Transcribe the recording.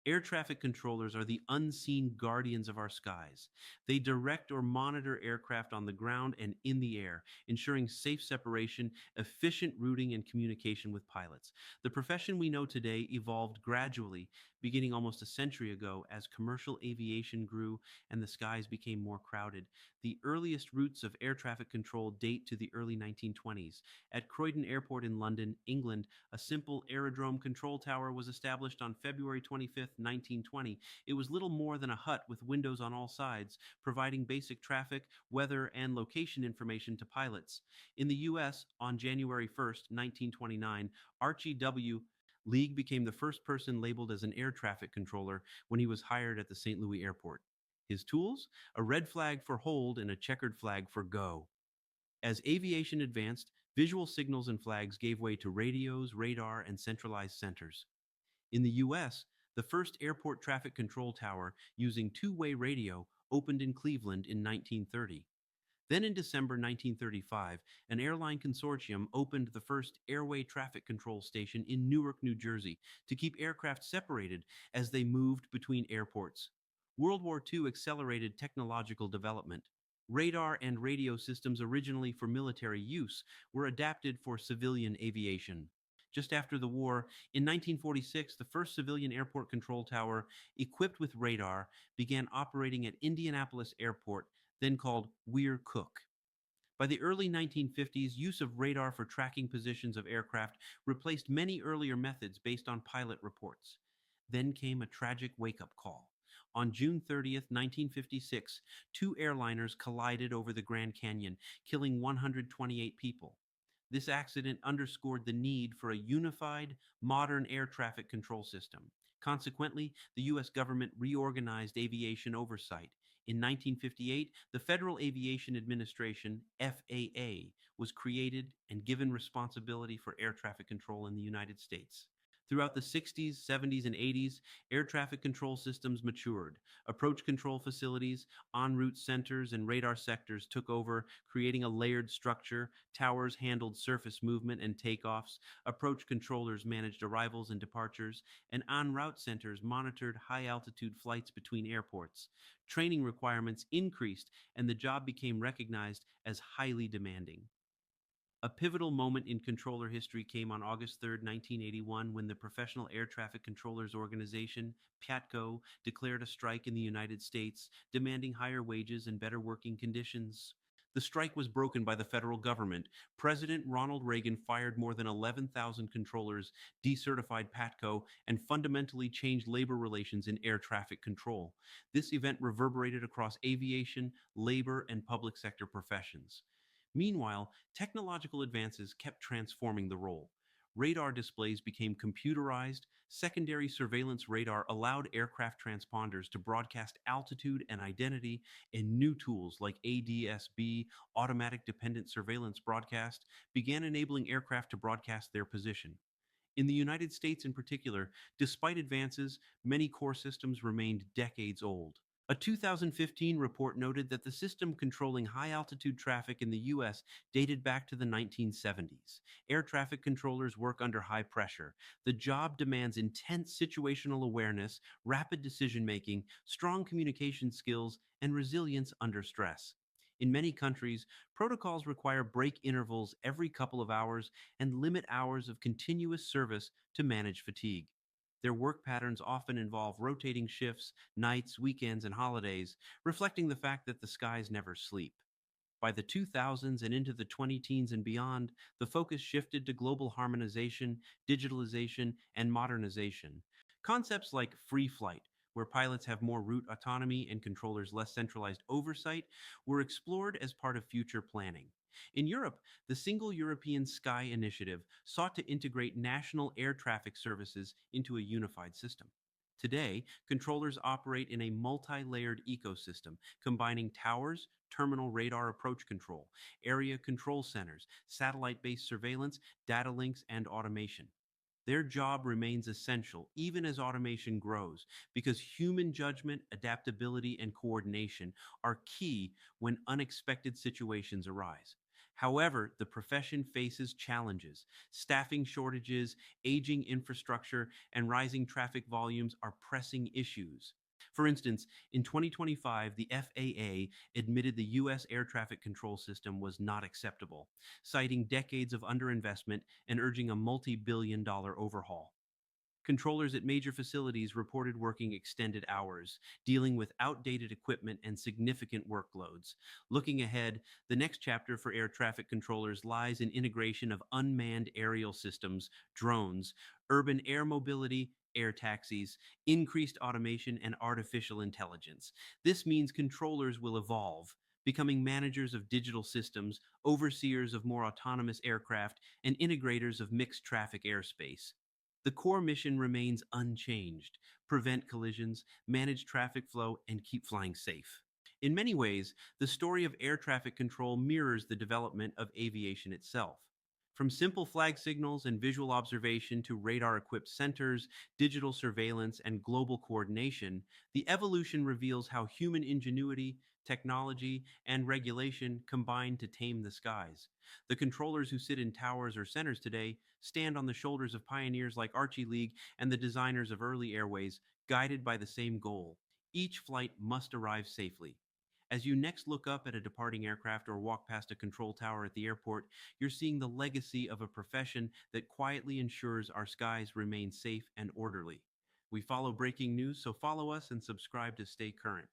Air traffic controllers are the unseen guardians of our skies. They direct or monitor aircraft on the ground and in the air, ensuring safe separation, efficient routing, and communication with pilots. The profession we know today evolved gradually, beginning almost a century ago as commercial aviation grew and the skies became more crowded. The earliest roots of air traffic control date to the early 1920s. At Croydon Airport in London, England, a simple aerodrome control tower was established on February 25th, 1920. It was little more than a hut with windows on all sides, providing basic traffic, weather, and location information to pilots. In the US, on January 1st, 1929, Archie W. League became the first person labeled as an air traffic controller when he was hired at the St. Louis airport. His tools? A red flag for hold and a checkered flag for go. As aviation advanced, visual signals and flags gave way to radios, radar, and centralized centers. In the US, the first airport traffic control tower using two-way radio opened in Cleveland in 1930. Then in December 1935, an airline consortium opened the first airway traffic control station in Newark, New Jersey, to keep aircraft separated as they moved between airports. World War II accelerated technological development. Radar and radio systems originally for military use were adapted for civilian aviation. Just after the war, in 1946, the first civilian airport control tower, equipped with radar, began operating at Indianapolis Airport, then called Weir Cook. By the early 1950s, use of radar for tracking positions of aircraft replaced many earlier methods based on pilot reports. Then came a tragic wake-up call. On June 30th, 1956, two airliners collided over the Grand Canyon, killing 128 people. This accident underscored the need for a unified, modern air traffic control system. Consequently, the U.S. government reorganized aviation oversight. In 1958, the Federal Aviation Administration, FAA, was created and given responsibility for air traffic control in the United States. Throughout the 60s, 70s, and 80s, air traffic control systems matured. Approach control facilities, en route centers, and radar sectors took over, creating a layered structure. Towers handled surface movement and takeoffs. Approach controllers managed arrivals and departures, and en route centers monitored high altitude flights between airports. Training requirements increased, and the job became recognized as highly demanding. A pivotal moment in controller history came on August 3rd, 1981, when the Professional Air Traffic Controllers Organization, PATCO, declared a strike in the United States, demanding higher wages and better working conditions. The strike was broken by the federal government. President Ronald Reagan fired more than 11,000 controllers, decertified PATCO, and fundamentally changed labor relations in air traffic control. This event reverberated across aviation, labor, and public sector professions. Meanwhile, technological advances kept transforming the role. Radar displays became computerized. Secondary surveillance radar allowed aircraft transponders to broadcast altitude and identity, and new tools like ADS-B, automatic dependent surveillance broadcast, began enabling aircraft to broadcast their position. In the United States in particular, despite advances, many core systems remained decades old. A 2015 report noted that the system controlling high-altitude traffic in the U.S. dated back to the 1970s. Air traffic controllers work under high pressure. The job demands intense situational awareness, rapid decision-making, strong communication skills, and resilience under stress. In many countries, protocols require break intervals every couple of hours and limit hours of continuous service to manage fatigue. Their work patterns often involve rotating shifts, nights, weekends, and holidays, reflecting the fact that the skies never sleep. By the 2000s and into the 20 teens and beyond, the focus shifted to global harmonization, digitalization, and modernization. Concepts like free flight, where pilots have more route autonomy and controllers less centralized oversight, were explored as part of future planning. In Europe, the Single European Sky Initiative sought to integrate national air traffic services into a unified system. Today, controllers operate in a multi-layered ecosystem, combining towers, terminal radar approach control, area control centers, satellite-based surveillance, data links, and automation. Their job remains essential even as automation grows, because human judgment, adaptability, and coordination are key when unexpected situations arise. However, the profession faces challenges. Staffing shortages, aging infrastructure, and rising traffic volumes are pressing issues. For instance, in 2025, the FAA admitted the U.S. air traffic control system was not acceptable, citing decades of underinvestment and urging a multi-billion-dollar overhaul. Controllers at major facilities reported working extended hours, dealing with outdated equipment and significant workloads. Looking ahead, the next chapter for air traffic controllers lies in integration of unmanned aerial systems, drones, urban air mobility, air taxis, increased automation, and artificial intelligence. This means controllers will evolve, becoming managers of digital systems, overseers of more autonomous aircraft, and integrators of mixed traffic airspace. The core mission remains unchanged: prevent collisions, manage traffic flow, and keep flying safe. In many ways, the story of air traffic control mirrors the development of aviation itself. From simple flag signals and visual observation to radar equipped centers, digital surveillance, and global coordination, the evolution reveals how human ingenuity, technology, and regulation combine to tame the skies. The controllers who sit in towers or centers today stand on the shoulders of pioneers like Archie League and the designers of early airways, guided by the same goal: each flight must arrive safely. As you next look up at a departing aircraft or walk past a control tower at the airport, you're seeing the legacy of a profession that quietly ensures our skies remain safe and orderly. We follow breaking news, so follow us and subscribe to stay current.